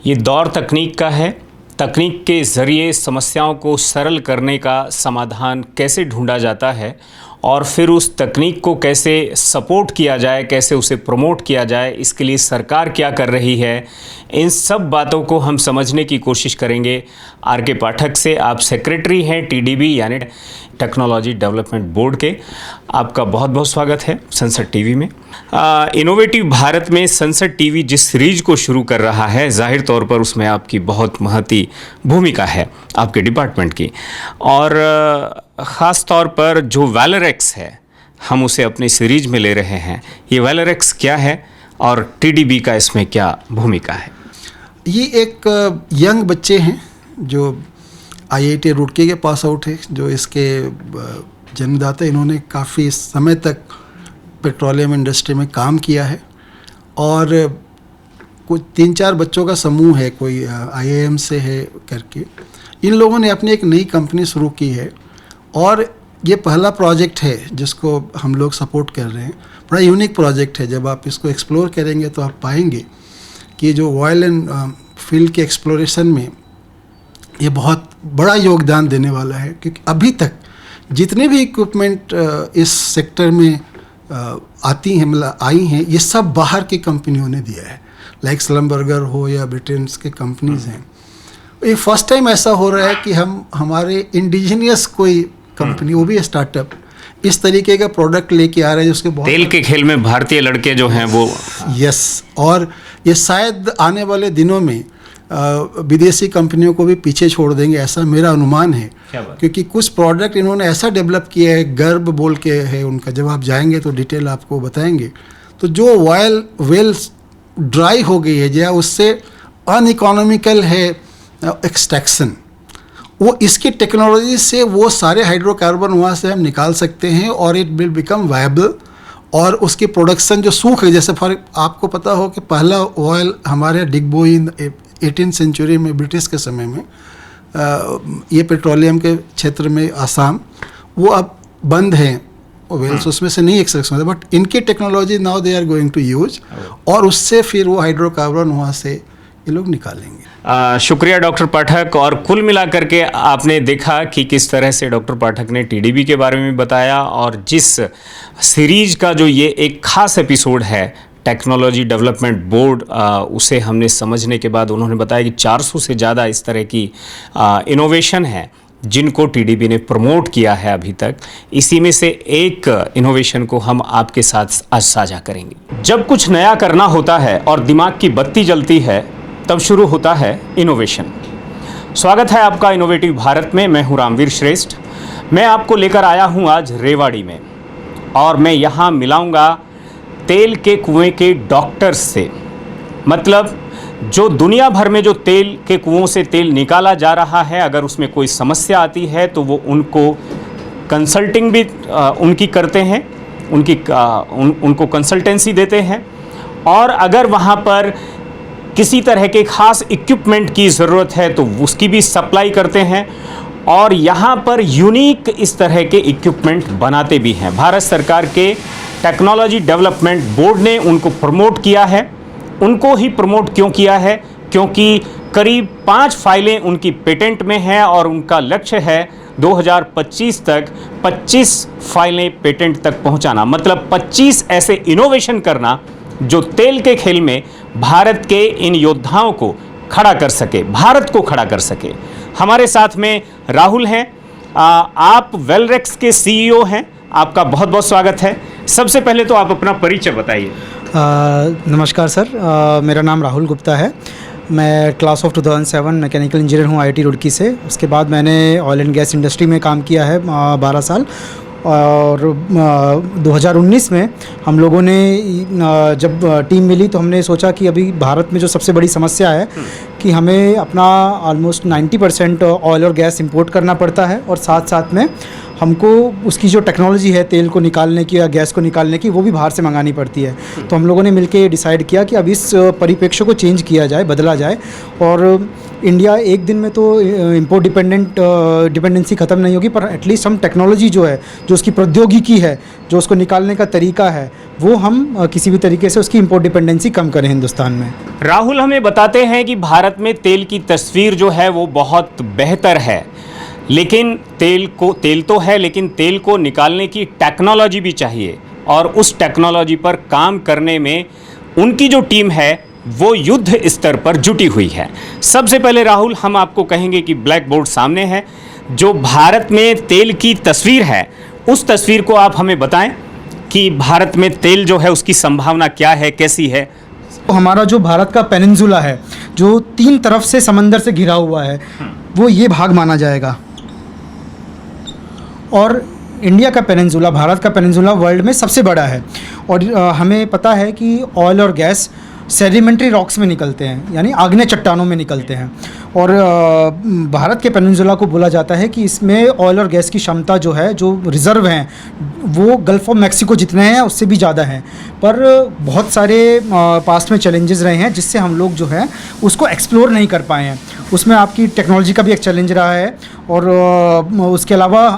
ये दौर तकनीक का है। तकनीक के ज़रिए समस्याओं को सरल करने का समाधान कैसे ढूंढा जाता है और फिर उस तकनीक को कैसे सपोर्ट किया जाए, कैसे उसे प्रमोट किया जाए, इसके लिए सरकार क्या कर रही है, इन सब बातों को हम समझने की कोशिश करेंगे आर के पाठक से। आप सेक्रेटरी हैं टीडीबी यानी टेक्नोलॉजी डेवलपमेंट बोर्ड के। आपका बहुत बहुत स्वागत है संसद टीवी में। इनोवेटिव भारत में संसद टीवी जिस सीरीज को शुरू कर रहा है, जाहिर तौर पर उसमें आपकी बहुत महती भूमिका है आपके डिपार्टमेंट की, और ख़ास तौर पर जो वैलरेक्स है हम उसे अपनी सीरीज में ले रहे हैं। ये वैलरेक्स क्या है और टीडीबी का इसमें क्या भूमिका है? ये एक यंग बच्चे हैं जो आईआईटी रुड़की के पास आउट है, जो इसके जन्मदाता। इन्होंने काफ़ी समय तक पेट्रोलियम इंडस्ट्री में काम किया है और कुछ 3-4 बच्चों का समूह है, कोई आईआईएम से है करके। इन लोगों ने अपनी एक नई कंपनी शुरू की है और ये पहला प्रोजेक्ट है जिसको हम लोग सपोर्ट कर रहे हैं। बड़ा यूनिक प्रोजेक्ट है। जब आप इसको एक्सप्लोर करेंगे तो आप पाएंगे कि जो ऑयल एंड फील्ड के एक्सप्लोरेशन में ये बहुत बड़ा योगदान देने वाला है, क्योंकि अभी तक जितने भी इक्विपमेंट इस सेक्टर में आती हैं, मतलब आई हैं, ये सब बाहर की कंपनियों ने दिया है। लाइक स्लमबर्गर हो या ब्रिटेन के कंपनीज हैं। ये फर्स्ट टाइम ऐसा हो रहा है कि हम हमारे इंडिजीनियस कोई कंपनी, वो भी स्टार्टअप, इस तरीके का प्रोडक्ट लेके आ रहे हैं जिसके बहुत तेल के खेल में भारतीय लड़के जो हैं वो यस। और ये शायद आने वाले दिनों में विदेशी कंपनियों को भी पीछे छोड़ देंगे, ऐसा मेरा अनुमान है। क्योंकि कुछ प्रोडक्ट इन्होंने ऐसा डेवलप किया है, गर्ब बोल के है उनका, जब आप जाएंगे तो डिटेल आपको बताएंगे। तो जो ऑयल वेल्स ड्राई हो गई है या उससे अनइकोनॉमिकल है एक्सट्रैक्शन, वो इसकी टेक्नोलॉजी से वो सारे हाइड्रोकार्बन वहाँ से हम निकाल सकते हैं और इट विल बिकम वायबल। और उसकी प्रोडक्शन जो सूख है, जैसे फॉर आपको पता हो कि पहला ऑयल हमारे डिगबोई 18वीं सेंचुरी में ब्रिटिश के समय में ये पेट्रोलियम के क्षेत्र में आसाम, वो अब बंद हैं वेल्स, उसमें से नहीं एक्सट्रैक्शन होता। बट इनकी technology now they are going to use, और उससे फिर वो हाइड्रोकार्बन वहाँ से ये लोग निकालेंगे। शुक्रिया डॉक्टर पाठक। और कुल मिलाकर के आपने देखा कि किस तरह से डॉक्टर पाठक ने टीडीबी के बारे में बताया, और जिस सीरीज का जो ये एक खास एपिसोड है टेक्नोलॉजी डेवलपमेंट बोर्ड, उसे हमने समझने के बाद उन्होंने बताया कि 400 से ज़्यादा इस तरह की इनोवेशन है जिनको टीडीबी ने प्रमोट किया है अभी तक। इसी में से एक इनोवेशन को हम आपके साथ आज साझा करेंगे। जब कुछ नया करना होता है और दिमाग की बत्ती जलती है, तब शुरू होता है इनोवेशन। स्वागत है आपका इनोवेटिव भारत में। मैं हूं रामवीर श्रेष्ठ। मैं आपको लेकर आया हूं आज रेवाड़ी में, और मैं यहां मिलाऊंगा तेल के कुएं के डॉक्टर्स से। मतलब जो दुनिया भर में जो तेल के कुओं से तेल निकाला जा रहा है, अगर उसमें कोई समस्या आती है तो वो उनको कंसल्टिंग भी उनकी करते हैं, उनको कंसल्टेंसी देते हैं। और अगर वहाँ पर किसी तरह के खास इक्विपमेंट की ज़रूरत है तो उसकी भी सप्लाई करते हैं, और यहाँ पर यूनिक इस तरह के इक्विपमेंट बनाते भी हैं। भारत सरकार के टेक्नोलॉजी डेवलपमेंट बोर्ड ने उनको प्रमोट किया है। उनको ही प्रमोट क्यों किया है? क्योंकि करीब 5 फाइलें उनकी पेटेंट में हैं, और उनका लक्ष्य है 2025 तक 25 फाइलें पेटेंट तक पहुंचाना। मतलब 25 ऐसे इनोवेशन करना जो तेल के खेल में भारत के इन योद्धाओं को खड़ा कर सके, भारत को खड़ा कर सके। हमारे साथ में राहुल हैं। आप वेलरेक्स के सीईओ हैं। आपका बहुत बहुत स्वागत है। सबसे पहले तो आप अपना परिचय बताइए। नमस्कार सर, मेरा नाम राहुल गुप्ता है। मैं क्लास ऑफ 2007 मैकेनिकल इंजीनियर हूँ आईआईटी रुड़की से। उसके बाद मैंने ऑयल एंड गैस इंडस्ट्री में काम किया है 12 साल। और 2019 में हम लोगों ने जब टीम मिली तो हमने सोचा कि अभी भारत में जो सबसे बड़ी समस्या है कि हमें अपना ऑलमोस्ट 90% ऑयल और गैस इंपोर्ट करना पड़ता है, और साथ साथ में हमको उसकी जो टेक्नोलॉजी है तेल को निकालने की या गैस को निकालने की, वो भी बाहर से मंगानी पड़ती है। तो हम लोगों ने मिलकर डिसाइड किया कि अब इस परिप्रेक्ष्य को चेंज किया जाए, बदला जाए। और इंडिया एक दिन में तो इम्पोर्ट डिपेंडेंसी ख़त्म नहीं होगी, पर एटलीस्ट हम टेक्नोलॉजी जो है, जो उसकी प्रौद्योगिकी है, जो उसको निकालने का तरीका है, वो हम किसी भी तरीके से उसकी इम्पोर्ट डिपेंडेंसी कम करें हिंदुस्तान में। राहुल हमें बताते हैं कि भारत में तेल की तस्वीर जो है वो बहुत बेहतर है, लेकिन तेल तो है, लेकिन तेल को निकालने की टेक्नोलॉजी भी चाहिए, और उस टेक्नोलॉजी पर काम करने में उनकी जो टीम है वो युद्ध स्तर पर जुटी हुई है। सबसे पहले राहुल, हम आपको कहेंगे कि ब्लैक बोर्ड सामने है, जो भारत में तेल की तस्वीर है, उस तस्वीर को आप हमें बताएं कि भारत में तेल जो है उसकी संभावना क्या है, कैसी है। तो हमारा जो भारत का पेनिनसुला है, जो 3 तरफ से समंदर से घिरा हुआ है, वो ये भाग माना जाएगा। और इंडिया का पेनिनसुला, भारत का पेनिनसुला वर्ल्ड में सबसे बड़ा है। और हमें पता है कि ऑयल और गैस सेडिमेंट्री रॉक्स में निकलते हैं, यानी आग्नेय चट्टानों में निकलते हैं। और भारत के पेनिनसुला को बोला जाता है कि इसमें ऑयल और गैस की क्षमता जो है, जो रिज़र्व हैं, वो गल्फ़ ऑफ मैक्सिको जितने हैं उससे भी ज़्यादा हैं। पर बहुत सारे पास्ट में चैलेंजेस रहे हैं जिससे हम लोग जो है उसको एक्सप्लोर नहीं कर पाए हैं। उसमें आपकी टेक्नोलॉजी का भी एक चैलेंज रहा है, और उसके अलावा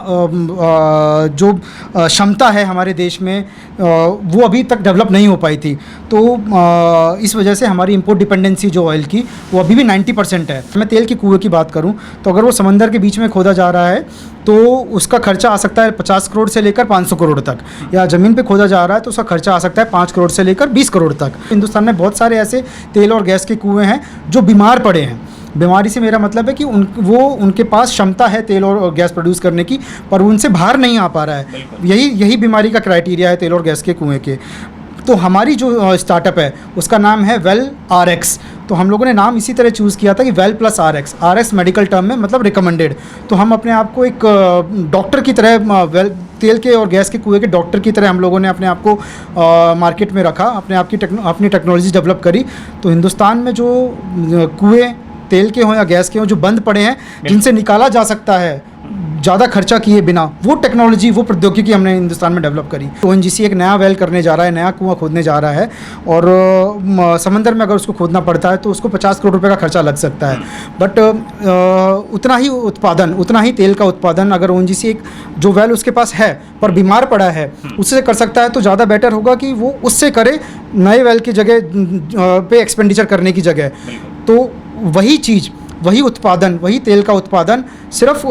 जो क्षमता है हमारे देश में वो अभी तक डेवलप नहीं हो पाई थी। तो इस वजह से हमारी इंपोर्ट डिपेंडेंसी जो ऑयल की, वो अभी भी 90% है। मैं तेल के कुएं की बात करूं तो अगर वो समंदर के बीच में खोदा जा रहा है तो उसका खर्चा आ सकता है 50 करोड़ से लेकर 500 करोड़ तक, या ज़मीन पे खोदा जा रहा है तो उसका खर्चा आ सकता है 5 करोड़ से लेकर 20 करोड़ तक। हिंदुस्तान में बहुत सारे ऐसे तेल और गैस के कुएँ हैं जो बीमार पड़े हैं। बीमारी से मेरा मतलब है कि उनके पास क्षमता है तेल और गैस प्रोड्यूस करने की, पर उनसे बाहर नहीं आ पा रहा है। यही बीमारी का क्राइटेरिया है तेल और गैस के कुएँ के। तो हमारी जो स्टार्टअप है उसका नाम है वेल RX। तो हम लोगों ने नाम इसी तरह चूज़ किया था कि well plus RX medical term में मतलब रिकमेंडेड। तो हम अपने आप को एक डॉक्टर की तरह, तेल के और गैस के कुएं के डॉक्टर की तरह हम लोगों ने अपने आप को मार्केट में रखा, अपनी टेक्नोलॉजी डेवलप करी। तो हिंदुस्तान में जो कुएँ तेल के हों या गैस के हों जो बंद पड़े हैं, जिनसे निकाला जा सकता है ज़्यादा खर्चा किए बिना, वो टेक्नोलॉजी, वो प्रौद्योगिकी हमने हिंदुस्तान में डेवलप करी। ONGC एक नया वेल करने जा रहा है, नया कुआं खोदने जा रहा है, और समंदर में अगर उसको खोदना पड़ता है तो उसको 50 करोड़ रुपए का खर्चा लग सकता है। बट उतना ही तेल का उत्पादन अगर ONGC एक जो वेल उसके पास है पर बीमार पड़ा है उससे कर सकता है तो ज़्यादा बेटर होगा कि वो उससे करे, नए वेल की जगह पे एक्सपेंडिचर करने की जगह। तो वही उत्पादन, वही तेल का उत्पादन सिर्फ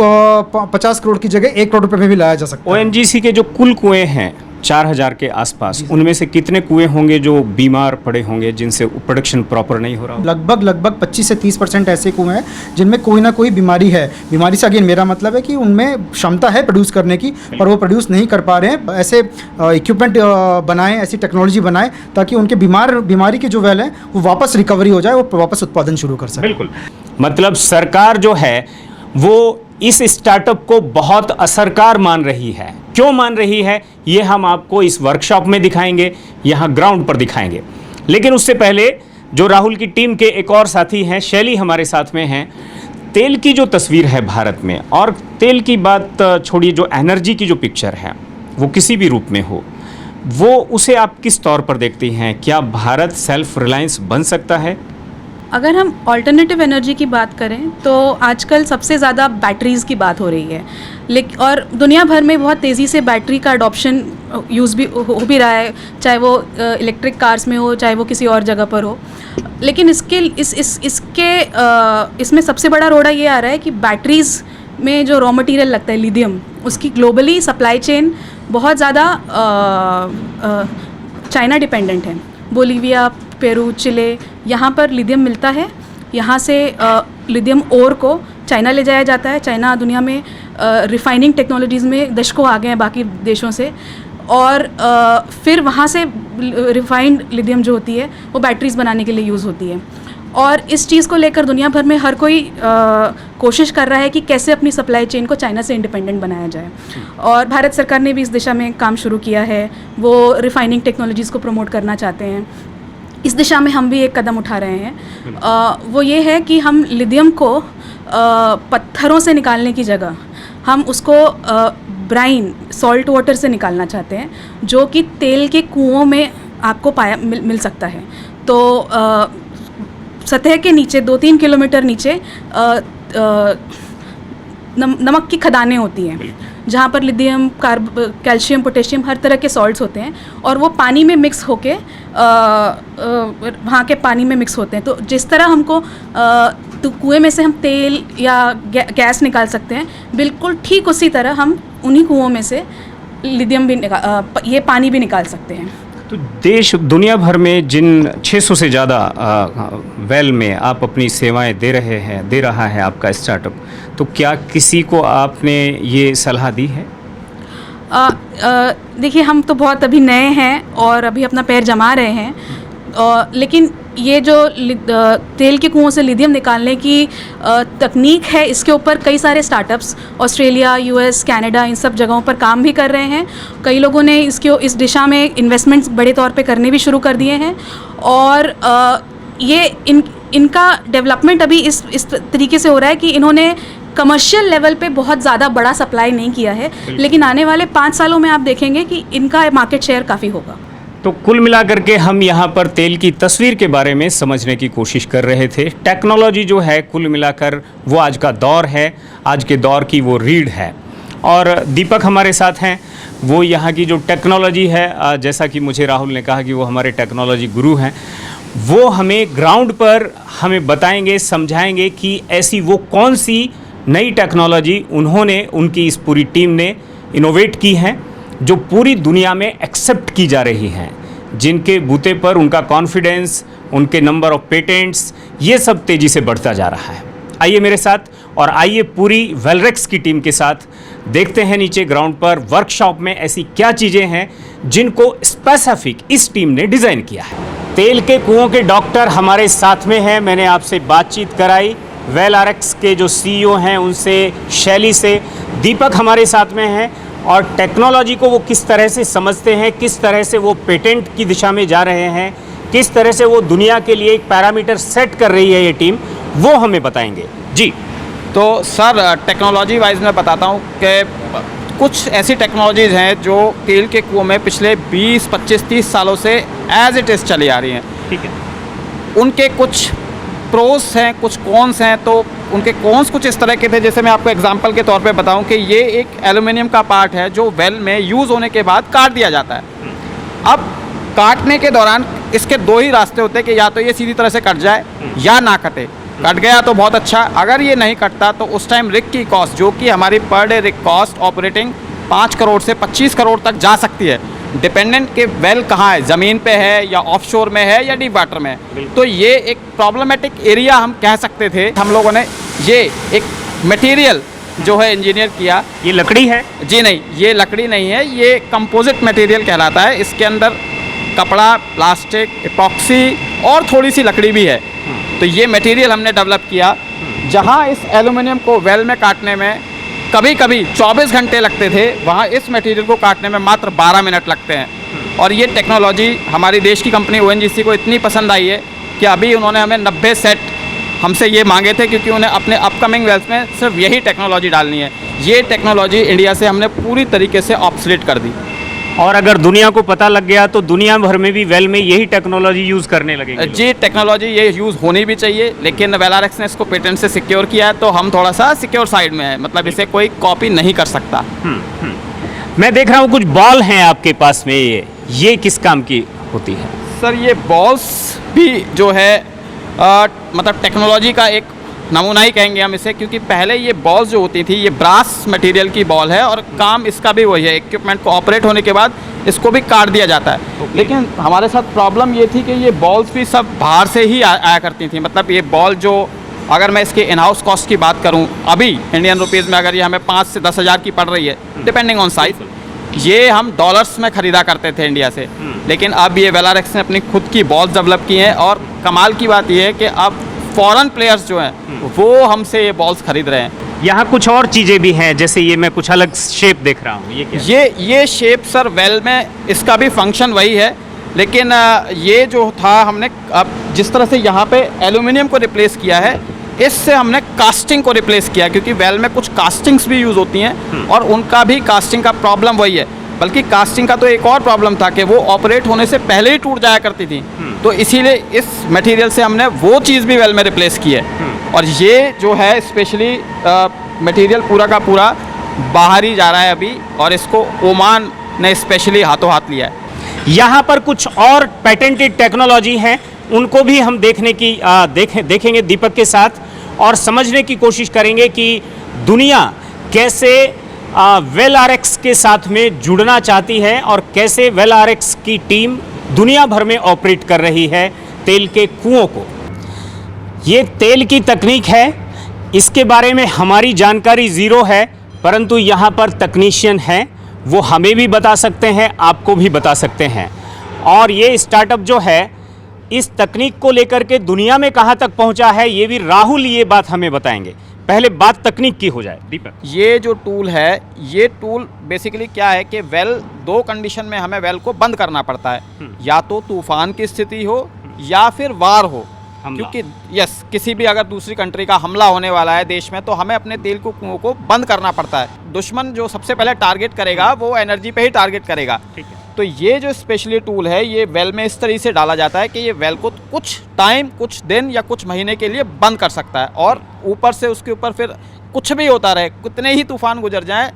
50 करोड़ की जगह 1 करोड़ रुपए में भी लाया जा सकता है। ONGC के जो कुल कुएं हैं 4000 के आसपास, उनमें से कितने कुएं होंगे जो बीमार पड़े होंगे, जिनसे प्रोडक्शन प्रॉपर नहीं हो रहा? लगभग 25 से 30% ऐसे कुएं हैं जिनमें कोई ना कोई बीमारी है। बीमारी से अगेन मेरा मतलब है कि उनमें क्षमता है प्रोड्यूस करने की, पर वो प्रोड्यूस नहीं कर पा रहे हैं। ऐसे इक्विपमेंट बनाएं, ऐसी टेक्नोलॉजी बनाएं ताकि उनके बीमारी के जो वेल हैं वो वापस रिकवरी हो जाए, वो वापस उत्पादन शुरू कर सकें। बिल्कुल, मतलब सरकार जो है वो इस स्टार्टअप को बहुत असरकार मान रही है। क्यों मान रही है ये हम आपको इस वर्कशॉप में दिखाएंगे, यहाँ ग्राउंड पर दिखाएंगे। लेकिन उससे पहले जो राहुल की टीम के एक और साथी हैं, शैली हमारे साथ में हैं। तेल की जो तस्वीर है भारत में, और तेल की बात छोड़िए, जो एनर्जी की जो पिक्चर है वो किसी भी रूप में हो, वो उसे आप किस तौर पर देखती हैं? क्या भारत सेल्फ रिलायंस बन सकता है? अगर हम ऑल्टरनेटिव एनर्जी की बात करें तो आजकल सबसे ज़्यादा बैटरीज़ की बात हो रही है, लेकिन और दुनिया भर में बहुत तेज़ी से बैटरी का अडॉप्शन यूज़ भी हो भी रहा है, चाहे वो इलेक्ट्रिक कार्स में हो, चाहे वो किसी और जगह पर हो। लेकिन इसमें सबसे बड़ा रोड़ा ये आ रहा है कि बैटरीज़ में जो रॉ मटेरियल लगता है लिथियम, उसकी ग्लोबली सप्लाई चेन बहुत ज़्यादा चाइना डिपेंडेंट है। बोलीविया, पेरू, चिले, यहाँ पर लिथियम मिलता है। यहाँ से लिथियम ओर को चाइना ले जाया जाता है। चाइना दुनिया में रिफाइनिंग टेक्नोलॉजीज़ में दशकों आगे हैं बाकी देशों से, और फिर वहाँ से रिफाइंड लिथियम जो होती है वो बैटरीज़ बनाने के लिए यूज़ होती है। और इस चीज़ को लेकर दुनिया भर में हर कोई कोशिश कर रहा है कि कैसे अपनी सप्लाई चेन को चाइना से इंडिपेंडेंट बनाया जाए, और भारत सरकार ने भी इस दिशा में काम शुरू किया है। वो रिफाइनिंग टेक्नोलॉजीज़ को प्रमोट करना चाहते हैं। इस दिशा में हम भी एक कदम उठा रहे हैं। वो ये है कि हम लिथियम को पत्थरों से निकालने की जगह हम उसको ब्राइन, सॉल्ट वाटर से निकालना चाहते हैं, जो कि तेल के कुओं में आपको मिल सकता है। तो सतह के नीचे 2-3 किलोमीटर नीचे नमक की खदानें होती हैं, जहाँ पर लिथियम, कैल्शियम, पोटेशियम हर तरह के सॉल्ट्स होते हैं और वो पानी में मिक्स होके वहाँ के पानी में मिक्स होते हैं। तो जिस तरह हमको तो कुएं में से हम तेल या गैस निकाल सकते हैं, बिल्कुल ठीक उसी तरह हम उन्हीं कुओं में से लिथियम भी ये पानी भी निकाल सकते हैं। तो देश दुनिया भर में जिन 600 से ज़्यादा वेल में आप अपनी सेवाएं दे रहा है आपका स्टार्टअप, तो क्या किसी को आपने ये सलाह दी है? देखिए, हम तो बहुत अभी नए हैं और अभी अपना पैर जमा रहे हैं, लेकिन ये जो तेल के कुओं से लिथियम निकालने की तकनीक है, इसके ऊपर कई सारे स्टार्टअप्स ऑस्ट्रेलिया, यूएस, कनाडा, इन सब जगहों पर काम भी कर रहे हैं। कई लोगों ने इस दिशा में इन्वेस्टमेंट्स बड़े तौर पे करने भी शुरू कर दिए हैं और ये इनका डेवलपमेंट अभी इस तरीके से हो रहा है कि इन्होंने कमर्शियल लेवल पे बहुत ज़्यादा बड़ा सप्लाई नहीं किया है, लेकिन आने वाले 5 सालों में आप देखेंगे कि इनका मार्केट शेयर काफ़ी होगा। तो कुल मिलाकर के हम यहाँ पर तेल की तस्वीर के बारे में समझने की कोशिश कर रहे थे। टेक्नोलॉजी जो है कुल मिलाकर वो आज का दौर है, आज के दौर की वो रीढ़ है। और दीपक हमारे साथ हैं, वो यहाँ की जो टेक्नोलॉजी है, जैसा कि मुझे राहुल ने कहा कि वो हमारे टेक्नोलॉजी गुरु हैं, वो हमें ग्राउंड पर हमें बताएंगे, समझाएंगे कि ऐसी वो कौन सी नई टेक्नोलॉजी उन्होंने, उनकी इस पूरी टीम ने इनोवेट की है जो पूरी दुनिया में एक्सेप्ट की जा रही हैं, जिनके बूते पर उनका कॉन्फिडेंस, उनके नंबर ऑफ पेटेंट्स, ये सब तेज़ी से बढ़ता जा रहा है। आइए मेरे साथ और आइए पूरी वेलरेक्स की टीम के साथ देखते हैं नीचे ग्राउंड पर वर्कशॉप में ऐसी क्या चीज़ें हैं जिनको स्पेसिफिक इस टीम ने डिज़ाइन किया है। तेल के कुओं के डॉक्टर हमारे साथ में हैं, मैंने आपसे बातचीत कराई वेलआरएक्स के जो सीईओ हैं उनसे, शैली से। दीपक हमारे साथ में हैं और टेक्नोलॉजी को वो किस तरह से समझते हैं, किस तरह से वो पेटेंट की दिशा में जा रहे हैं, किस तरह से वो दुनिया के लिए एक पैरामीटर सेट कर रही है ये टीम, वो हमें बताएंगे। जी, तो सर टेक्नोलॉजी वाइज मैं बताता हूँ कि कुछ ऐसी टेक्नोलॉजीज़ हैं जो तेल के कुओं में पिछले 20, 25, 30 सालों से एज इट इज़ चली आ रही हैं। ठीक है। उनके कुछ प्रोस हैं, कुछ कॉन्स हैं। तो उनके कॉन्स कुछ इस तरह के थे, जैसे मैं आपको एग्जांपल के तौर पे बताऊं कि ये एक एल्युमिनियम का पार्ट है जो वेल में यूज़ होने के बाद काट दिया जाता है। अब काटने के दौरान इसके 2 ही रास्ते होते हैं कि या तो ये सीधी तरह से कट जाए या ना कटे। कट गया तो बहुत अच्छा, अगर ये नहीं कटता तो उस टाइम रिग की कॉस्ट, जो कि हमारी per day rig cost operating 5 crore से 25 करोड़ तक जा सकती है, डिपेंडेंट के वेल कहाँ है, ज़मीन पे है या ऑफशोर में है या डीप वाटर में है। तो ये एक प्रॉब्लमेटिक एरिया हम कह सकते थे। हम लोगों ने ये एक मटेरियल जो है इंजीनियर किया। ये लकड़ी है? जी नहीं, ये लकड़ी नहीं है, ये कंपोजिट मटेरियल कहलाता है। इसके अंदर कपड़ा, प्लास्टिक, इपॉक्सी और थोड़ी सी लकड़ी भी है। तो ये मटेरियल हमने डेवलप किया, जहाँ इस एल्युमिनियम को वेल में काटने में कभी कभी 24 घंटे लगते थे, वहाँ इस मटेरियल को काटने में मात्र 12 मिनट लगते हैं। और ये टेक्नोलॉजी हमारी देश की कंपनी ONGC को इतनी पसंद आई है कि अभी उन्होंने हमें 90 सेट हमसे ये मांगे थे, क्योंकि उन्हें अपने अपकमिंग वेल्स में सिर्फ यही टेक्नोलॉजी डालनी है। ये टेक्नोलॉजी इंडिया से हमने पूरी तरीके से ऑब्सोलीट कर दी। और अगर दुनिया को पता लग गया तो दुनिया भर में भी वेल में यही टेक्नोलॉजी यूज़ करने लगेंगे। जी, टेक्नोलॉजी ये यूज़ होनी भी चाहिए, लेकिन वेलआरएक्स ने इसको पेटेंट से सिक्योर किया है, तो हम थोड़ा सा सिक्योर साइड में है, मतलब इसे कोई कॉपी नहीं कर सकता। मैं देख रहा हूँ कुछ बॉल हैं आपके पास में, ये किस काम की होती है? सर ये बॉल्स भी जो है मतलब टेक्नोलॉजी का एक नमूना ही कहेंगे हम इसे, क्योंकि पहले ये बॉल्स जो होती थी ये ब्रास मटेरियल की बॉल है और काम इसका भी वही है। इक्विपमेंट को ऑपरेट होने के बाद इसको भी काट दिया जाता है। लेकिन हमारे साथ प्रॉब्लम ये थी कि ये बॉल्स भी सब बाहर से ही आया करती थी। मतलब ये बॉल जो, अगर मैं इसके इन हाउस कॉस्ट की बात करूँ अभी इंडियन रुपीज़ में, अगर ये हमें 5 से 10 हज़ार की पड़ रही है डिपेंडिंग ऑन साइज, ये हम डॉलर्स में ख़रीदा करते थे इंडिया से। लेकिन अब ये वेलआरएक्स ने अपनी खुद की बॉल्स डेवलप की हैं, और कमाल की बात ये है कि अब फॉरेन प्लेयर्स जो हैं वो हमसे ये बॉल्स खरीद रहे हैं। यहाँ कुछ और चीज़ें भी हैं, जैसे ये मैं कुछ अलग शेप देख रहा हूँ, ये क्या? ये शेप सर वेल में इसका भी फंक्शन वही है, लेकिन ये जो था हमने अब जिस तरह से यहाँ पे एल्युमिनियम को रिप्लेस किया है, इससे हमने कास्टिंग को रिप्लेस किया, क्योंकि वेल में कुछ कास्टिंग्स भी यूज़ होती हैं और उनका भी कास्टिंग का प्रॉब्लम वही है। बल्कि कास्टिंग का तो एक और प्रॉब्लम था कि वो ऑपरेट होने से पहले ही टूट जाया करती थी। तो इसीलिए इस मटेरियल से हमने वो चीज़ भी वेल में रिप्लेस की है। और ये जो है स्पेशली मटेरियल पूरा का पूरा बाहर ही जा रहा है अभी, और इसको ओमान ने स्पेशली हाथों हाथ लिया है। यहाँ पर कुछ और पेटेंटेड टेक्नोलॉजी हैं, उनको भी हम देखेंगे दीपक के साथ और समझने की कोशिश करेंगे कि दुनिया कैसे वेल आरएक्स के साथ में जुड़ना चाहती है और कैसे वेल आरएक्स की टीम दुनिया भर में ऑपरेट कर रही है तेल के कुओं को। ये तेल की तकनीक है, इसके बारे में हमारी जानकारी ज़ीरो है, परंतु यहाँ पर तकनीशियन हैं, वो हमें भी बता सकते हैं, आपको भी बता सकते हैं। और ये स्टार्टअप जो है इस तकनीक को लेकर के दुनिया में कहाँ तक पहुँचा है, ये भी राहुल ये बात हमें बताएंगे। पहले बात तकनीक की हो जाए दीपक। ये जो टूल है, ये टूल बेसिकली क्या है कि वेल दो कंडीशन में हमें वेल को बंद करना पड़ता है, या तो तूफान की स्थिति हो या फिर वार हो। क्योंकि यस, किसी भी अगर दूसरी कंट्री का हमला होने वाला है देश में, तो हमें अपने तेल को कुओं को बंद करना पड़ता है। दुश्मन जो सबसे पहले टारगेट करेगा वो एनर्जी पे ही टारगेट करेगा। ठीक है। तो ये जो स्पेशली टूल है, ये वेल में इस तरीके से डाला जाता है कि ये वेल को कुछ टाइम, कुछ दिन या कुछ महीने के लिए बंद कर सकता है, और ऊपर से उसके ऊपर फिर कुछ भी होता रहे, कितने ही तूफान गुजर जाए,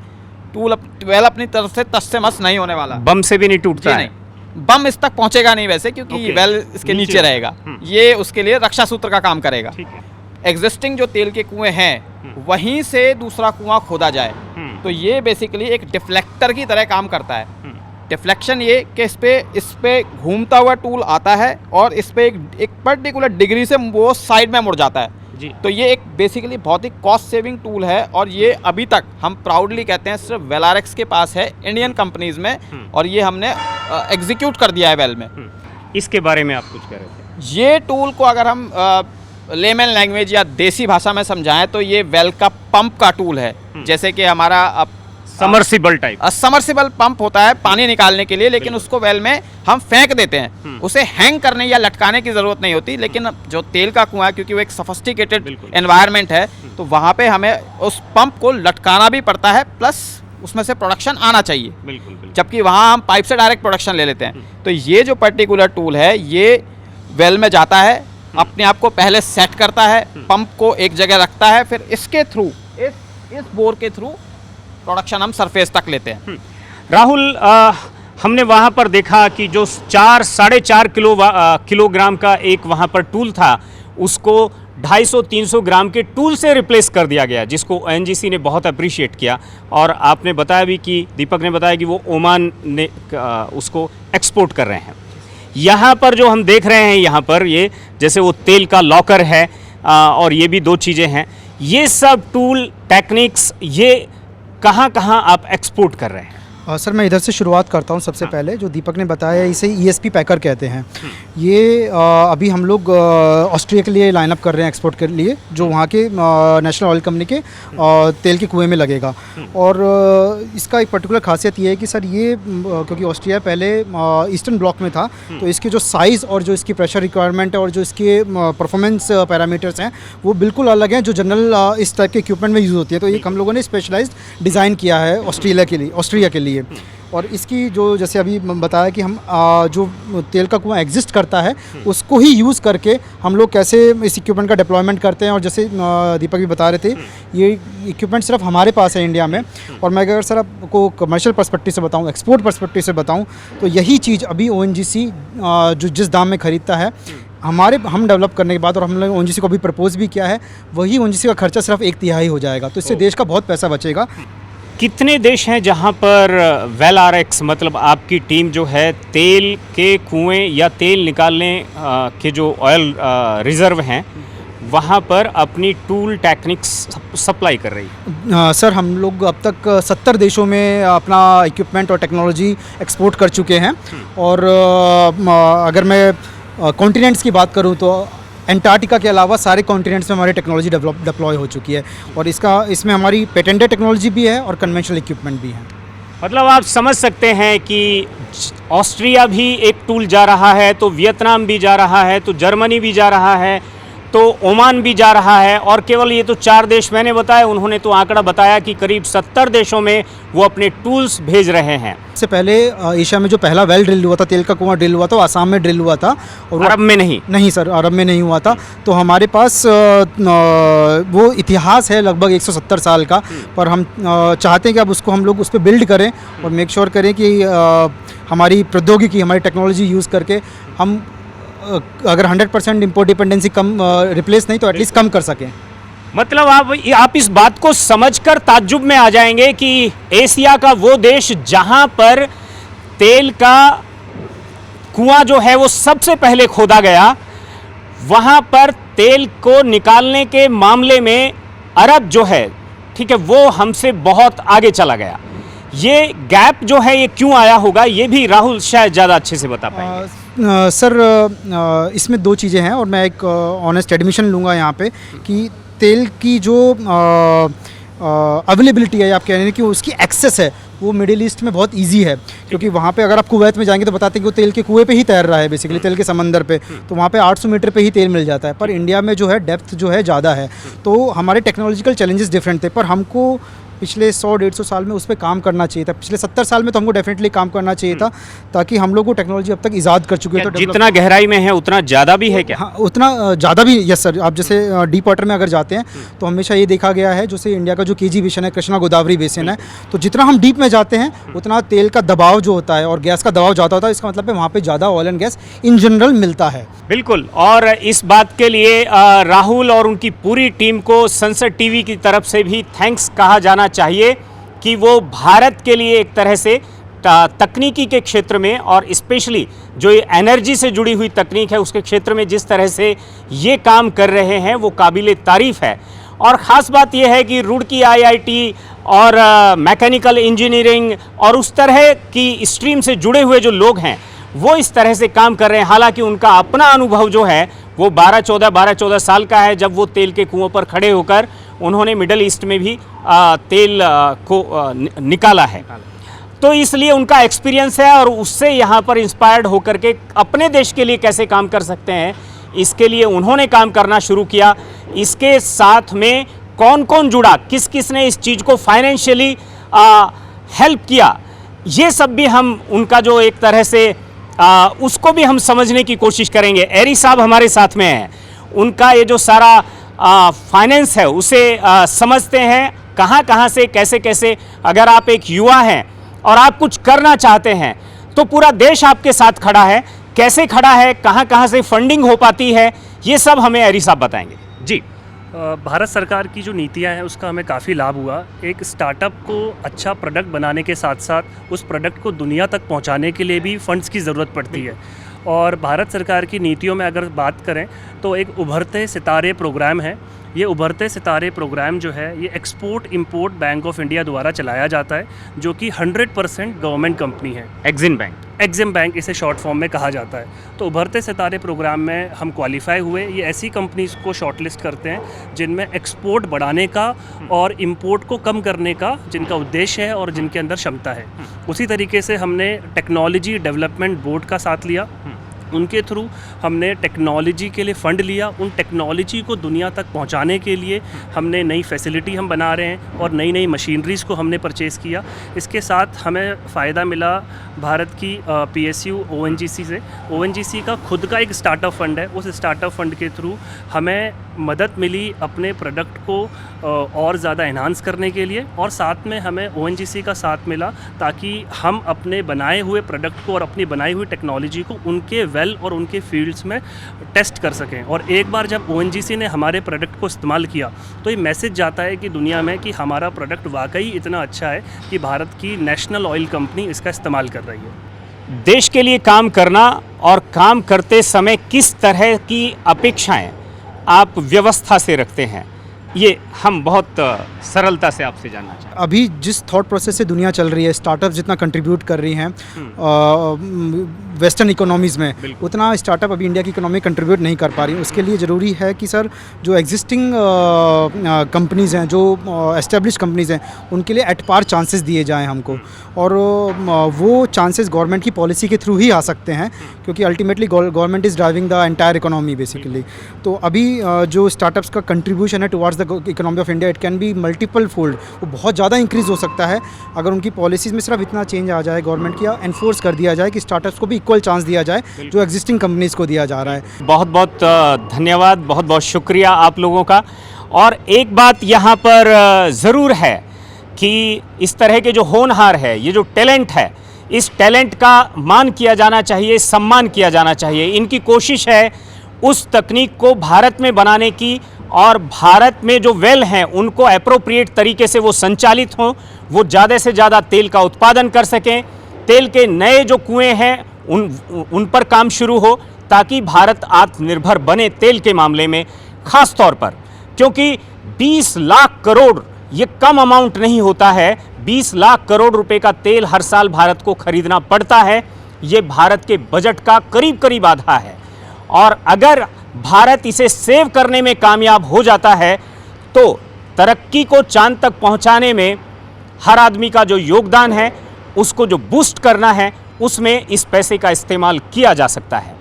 वेल अपनी तरफ से तस से मस नहीं होने वाला। बम से भी नहीं टूटता है। नहीं, बम इस तक पहुंचेगा नहीं वैसे, क्योंकि वेल इसके नीचे रहेगा। ये उसके लिए रक्षा सूत्र का काम करेगा। एग्जिस्टिंग जो तेल के कुएं हैं वहीं से दूसरा कुआं खोदा जाए, तो ये बेसिकली एक डिफ्लेक्टर की तरह काम करता है। डिफ्लेक्शन ये कि इस पे घूमता हुआ टूल आता है और इस पे एक पर्टिकुलर डिग्री से वो साइड में मुड़ जाता है जी। तो ये एक बेसिकली बहुत ही कॉस्ट सेविंग टूल है, और ये अभी तक हम प्राउडली कहते हैं सिर्फ वेल आरएक्स के पास है इंडियन कंपनीज में, और ये हमने एग्जीक्यूट कर दिया है वेल में। इसके बारे में आप कुछ कह रहे थे। ये टूल को अगर हम लेमन लैंग्वेज या देसी भाषा में समझाएं तो ये वेल का पंप का टूल है। जैसे कि हमारा समर्सिबल टाइप समर्सिबल पंप होता है पानी निकालने के लिए, लेकिन उसको वेल में हम फेंक देते हैं। उसे हैंग करने या लटकाने की ज़रूरत नहीं होती। लेकिन जो तेल का कुआं है, क्योंकि वो एक सफिस्टिकेटेड एनवायरनमेंट है, तो वहाँ पे हमें उस पंप को लटकाना भी पड़ता है, प्लस उसमें से प्रोडक्शन आना चाहिए। बिल्कुल। जबकि वहाँ हम पाइप से डायरेक्ट प्रोडक्शन ले लेते हैं। तो ये जो पर्टिकुलर टूल है, ये वेल में जाता है, अपने आप को पहले सेट करता है, पंप को एक जगह रखता है, फिर इसके थ्रू इस बोर के थ्रू प्रोडक्शन हम सरफेस तक लेते हैं। राहुल, हमने वहाँ पर देखा कि जो 4-4.5 किलोग्राम का एक वहाँ पर टूल था, उसको 250-300 ग्राम के टूल से रिप्लेस कर दिया गया, जिसको ONGC ने बहुत अप्रिशिएट किया। और आपने बताया भी कि दीपक ने बताया कि वो ओमान ने उसको एक्सपोर्ट कर रहे हैं। यहाँ पर जो हम देख रहे हैं, यहाँ पर ये जैसे वो तेल का लॉकर है, और ये भी 2 चीज़ें हैं। ये सब टूल टेक्निक्स ये कहाँ आप एक्सपोर्ट कर रहे हैं? सर, मैं इधर से शुरुआत करता हूँ। सबसे पहले जो दीपक ने बताया, इसे ESP पैकर कहते हैं। ये अभी हम लोग ऑस्ट्रिया के लिए लाइन अप कर रहे हैं एक्सपोर्ट के लिए, जो वहाँ के नेशनल ऑयल कंपनी के तेल के कुएं में लगेगा। और इसका एक पर्टिकुलर खासियत ये है कि सर, ये क्योंकि ऑस्ट्रिया पहले ईस्टर्न ब्लॉक में था, तो इसके जो साइज़ और जो इसकी प्रेशर रिक्वायरमेंट है और जो इसके परफॉर्मेंस पैरामीटर्स हैं, वो बिल्कुल अलग हैं जो जनरल इस टाइप के इक्विपमेंट में यूज़ होती है। तो ये हम लोगों ने स्पेशलाइज्ड डिज़ाइन किया है ऑस्ट्रिया के लिए। और इसकी जो जैसे अभी बताया कि हम जो तेल का कुआं एग्जिस्ट करता है, उसको ही यूज़ करके हम लोग कैसे इस इक्विपमेंट का डिप्लॉयमेंट करते हैं। और जैसे दीपक भी बता रहे थे, ये इक्विपमेंट सिर्फ हमारे पास है इंडिया में। और मैं अगर सर आपको कमर्शियल पर्सपेक्टिव से बताऊं, एक्सपोर्ट पर्सपेक्टिव से बताऊं, तो यही चीज़ अभी ONGC जो जिस दाम में ख़रीदता है, हम डेवलप करने के बाद, और हम लोग ONGC को भी प्रपोज भी किया है, वही ONGC का खर्चा सिर्फ 1/3 हो जाएगा। तो इससे देश का बहुत पैसा बचेगा। कितने देश हैं जहां पर वेल आरएक्स, मतलब आपकी टीम जो है तेल के कुएं या तेल निकालने के जो ऑयल रिजर्व हैं, वहां पर अपनी टूल टेक्निक्स सप्लाई कर रही है? सर, हम लोग अब तक 70 देशों में अपना इक्विपमेंट और टेक्नोलॉजी एक्सपोर्ट कर चुके हैं। और अगर मैं कॉन्टिनेंट्स की बात करूं तो एंटार्क्टिका के अलावा सारे कॉन्टिनेंट्स में हमारी टेक्नोलॉजी डिप्लॉय हो चुकी है। और इसमें हमारी पेटेंटेड टेक्नोलॉजी भी है और कन्वेंशनल इक्विपमेंट भी है। मतलब आप समझ सकते हैं कि ऑस्ट्रिया भी एक टूल जा रहा है, तो वियतनाम भी जा रहा है, तो जर्मनी भी जा रहा है, तो ओमान भी जा रहा है, और केवल ये तो 4 देश मैंने बताया, उन्होंने तो आंकड़ा बताया कि करीब 70 देशों में वो अपने टूल्स भेज रहे हैं। इससे पहले एशिया में जो पहला वेल ड्रिल हुआ था, तेल का कुआं ड्रिल हुआ था, वो आसाम में ड्रिल हुआ था, और अरब में नहीं। नहीं सर, अरब में नहीं हुआ था। तो हमारे पास वो इतिहास है लगभग 170 साल का, पर हम चाहते हैं कि अब उसको हम लोग उस पर बिल्ड करें और मेक श्योर करें कि हमारी प्रौद्योगिकी, हमारी टेक्नोलॉजी यूज़ करके हम अगर 100% इम्पोर्ट डिपेंडेंसी कम रिप्लेस नहीं तो एटलीस्ट कम कर सकें। मतलब आप इस बात को समझकर ताज्जुब में आ जाएंगे कि एशिया का वो देश जहां पर तेल का कुआं जो है वो सबसे पहले खोदा गया, वहां पर तेल को निकालने के मामले में अरब जो है, ठीक है, वो हमसे बहुत आगे चला गया। ये गैप जो है ये क्यों आया होगा, ये भी राहुल शायद ज़्यादा अच्छे से बता पाएंगे। सर इसमें 2 चीज़ें हैं, और मैं एक ऑनेस्ट एडमिशन लूँगा यहाँ पे कि तेल की जो अवेलेबिलिटी है, आप कह रहे हैं कि उसकी एक्सेस है, वो मिडिल ईस्ट में बहुत इजी है, क्योंकि वहाँ पे अगर आप कुवैत में जाएंगे तो बताते हैं कि वो तेल के कुएं पे ही तैर रहा है, बेसिकली तेल के समंदर पे, तो वहाँ पे 800 मीटर पे ही तेल मिल जाता है। पर इंडिया में जो है डेप्थ जो है ज़्यादा है, तो हमारे टेक्नोलॉजिकल चैलेंजेस डिफरेंट थे, पर हमको पिछले 100-150 साल में उस पर काम करना चाहिए था। पिछले 70 साल में तो हमको डेफिनेटली काम करना चाहिए था, ताकि हम लोग को टेक्नोलॉजी अब तक ईजाद कर चुके हैं। तो जितना गहराई में है उतना ज़्यादा भी है क्या? हाँ, उतना ज़्यादा भी, यस सर। आप जैसे डीप वाटर में अगर जाते हैं तो हमेशा ये देखा गया है, जैसे इंडिया का जो केजी बेसिन है, कृष्णा गोदावरी बेसिन है, तो जितना हम डीप में जाते हैं उतना तेल का दबाव जो होता है और गैस का दबाव ज़्यादा होता है। इसका मतलब है वहाँ पर ज़्यादा oil and gas in general मिलता है। बिल्कुल, और इस बात के लिए राहुल और उनकी पूरी टीम को संसद टीवी की तरफ से भी थैंक्स कहा जाना चाहिए कि वो भारत के लिए एक तरह से तकनीकी के क्षेत्र में, और स्पेशली जो ये एनर्जी से जुड़ी हुई तकनीक है उसके क्षेत्र में जिस तरह से ये काम कर रहे हैं वो काबिले तारीफ़ है। और ख़ास बात यह है कि रुड़की IIT और मैकेनिकल इंजीनियरिंग और उस तरह की स्ट्रीम से जुड़े हुए जो लोग हैं वो इस तरह से काम कर रहे हैं। हालांकि उनका अपना अनुभव जो है वो 12-14 साल का है, जब वो तेल के कुओं पर खड़े होकर उन्होंने मिडल ईस्ट में भी तेल को निकाला है, तो इसलिए उनका एक्सपीरियंस है, और उससे यहाँ पर इंस्पायर्ड होकर के अपने देश के लिए कैसे काम कर सकते हैं इसके लिए उन्होंने काम करना शुरू किया। इसके साथ में कौन कौन जुड़ा, किस किस ने इस चीज़ को फाइनेंशियली हेल्प किया, ये सब भी हम उनका जो एक तरह से उसको भी हम समझने की कोशिश करेंगे। एरी साहब हमारे साथ में हैं, उनका ये जो सारा फाइनेंस है उसे समझते हैं, कहाँ कहाँ से कैसे कैसे। अगर आप एक युवा हैं और आप कुछ करना चाहते हैं तो पूरा देश आपके साथ खड़ा है, कैसे खड़ा है, कहाँ कहाँ से फंडिंग हो पाती है, ये सब हमें एरी साहब बताएंगे। जी, भारत सरकार की जो नीतियां हैं उसका हमें काफ़ी लाभ हुआ। एक स्टार्टअप को अच्छा प्रोडक्ट बनाने के साथ साथ उस प्रोडक्ट को दुनिया तक पहुंचाने के लिए भी फंड्स की ज़रूरत पड़ती है, और भारत सरकार की नीतियों में अगर बात करें तो एक उभरते सितारे प्रोग्राम है। ये उभरते सितारे प्रोग्राम जो है ये export import bank of India द्वारा चलाया जाता है, जो कि 100% गवर्नमेंट कंपनी है। एग्जिम बैंक इसे शॉर्ट फॉर्म में कहा जाता है। तो उभरते सितारे प्रोग्राम में हम क्वालिफाई हुए। ये ऐसी कंपनीज को शॉर्टलिस्ट करते हैं जिनमें एक्सपोर्ट बढ़ाने का और इंपोर्ट को कम करने का जिनका उद्देश्य है और जिनके अंदर क्षमता है। उसी तरीके से हमने टेक्नोलॉजी डेवलपमेंट बोर्ड का साथ लिया, उनके थ्रू हमने टेक्नोलॉजी के लिए फ़ंड लिया। उन टेक्नोलॉजी को दुनिया तक पहुंचाने के लिए हमने नई फैसिलिटी हम बना रहे हैं और नई नई मशीनरीज़ को हमने परचेज़ किया। इसके साथ हमें फ़ायदा मिला भारत की PSU ONGC से। ONGC का खुद का एक स्टार्टअप फ़ंड है, उस स्टार्टअप फ़ंड के थ्रू हमें मदद मिली अपने प्रोडक्ट को और ज़्यादा इन्हांस करने के लिए, और साथ में हमें ONGC का साथ मिला ताकि हम अपने बनाए हुए प्रोडक्ट को और अपनी बनाई हुई टेक्नोलॉजी को उनके वेल और उनके फील्ड्स में टेस्ट कर सकें। और एक बार जब ONGC ने हमारे प्रोडक्ट को इस्तेमाल किया तो ये मैसेज जाता है कि दुनिया में कि हमारा प्रोडक्ट वाकई इतना अच्छा है कि भारत की नेशनल ऑयल कंपनी इसका इस्तेमाल कर रही है। देश के लिए काम करना और काम करते समय किस तरह की अपेक्षाएं आप व्यवस्था से रखते हैं, ये हम बहुत सरलता से आपसे जानना चाहते हैं। अभी जिस थॉट प्रोसेस से दुनिया चल रही है, स्टार्टअप जितना कंट्रीब्यूट कर रही हैं वेस्टर्न इकोनॉमीज़ में, उतना स्टार्टअप अभी इंडिया की इकोनॉमी कंट्रीब्यूट नहीं कर पा रही। उसके लिए ज़रूरी है कि सर जो एग्जिस्टिंग कंपनीज़ हैं, जो एस्टेब्लिश कंपनीज़ हैं, उनके लिए एट पार चांसेस दिए जाएं हमको, और वो चांसेस गवर्नमेंट की पॉलिसी के थ्रू ही आ सकते हैं, क्योंकि ultimately government is driving the entire economy basically. तो अभी जो स्टार्टअप्स का कंट्रीब्यूशन है towards the economy of India, it can be multiple fold, वो बहुत ज़्यादा इंक्रीज़ हो सकता है अगर उनकी पॉलिसीज़ में सिर्फ इतना चेंज आ जाए गवर्नमेंट की, या एनफोर्स कर दिया जाए कि स्टार्टअप्स को भी इक्वल चांस दिया जाए जो एग्जिस्टिंग कंपनीज़ को दिया जा रहा है। बहुत बहुत धन्यवाद, बहुत बहुत शुक्रिया आप लोगों का। और एक बात यहाँ पर ज़रूर है कि इस तरह के जो होनहार है, ये जो टैलेंट है, इस टैलेंट का मान किया जाना चाहिए, सम्मान किया जाना चाहिए। इनकी कोशिश है उस तकनीक को भारत में बनाने की, और भारत में जो वेल हैं उनको अप्रोप्रिएट तरीके से वो संचालित हों, वो ज़्यादा से ज़्यादा तेल का उत्पादन कर सकें, तेल के नए जो कुएं हैं उन पर काम शुरू हो, ताकि भारत आत्मनिर्भर बने तेल के मामले में ख़ास तौर पर। क्योंकि 20 लाख करोड़ ये कम अमाउंट नहीं होता है, 20 लाख करोड़ रुपए का तेल हर साल भारत को खरीदना पड़ता है। ये भारत के बजट का करीब करीब आधा है, और अगर भारत इसे सेव करने में कामयाब हो जाता है तो तरक्की को चांद तक पहुंचाने में हर आदमी का जो योगदान है, उसको जो बूस्ट करना है, उसमें इस पैसे का इस्तेमाल किया जा सकता है।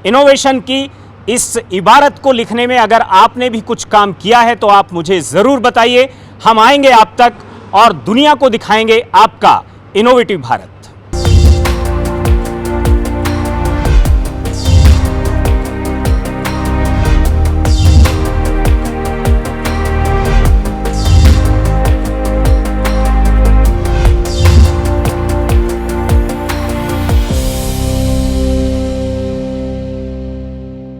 इनोवेशन की इस इबारत को लिखने में अगर आपने भी कुछ काम किया है तो आप मुझे ज़रूर बताइए। हम आएंगे आप तक और दुनिया को दिखाएंगे आपका इनोवेटिव भारत।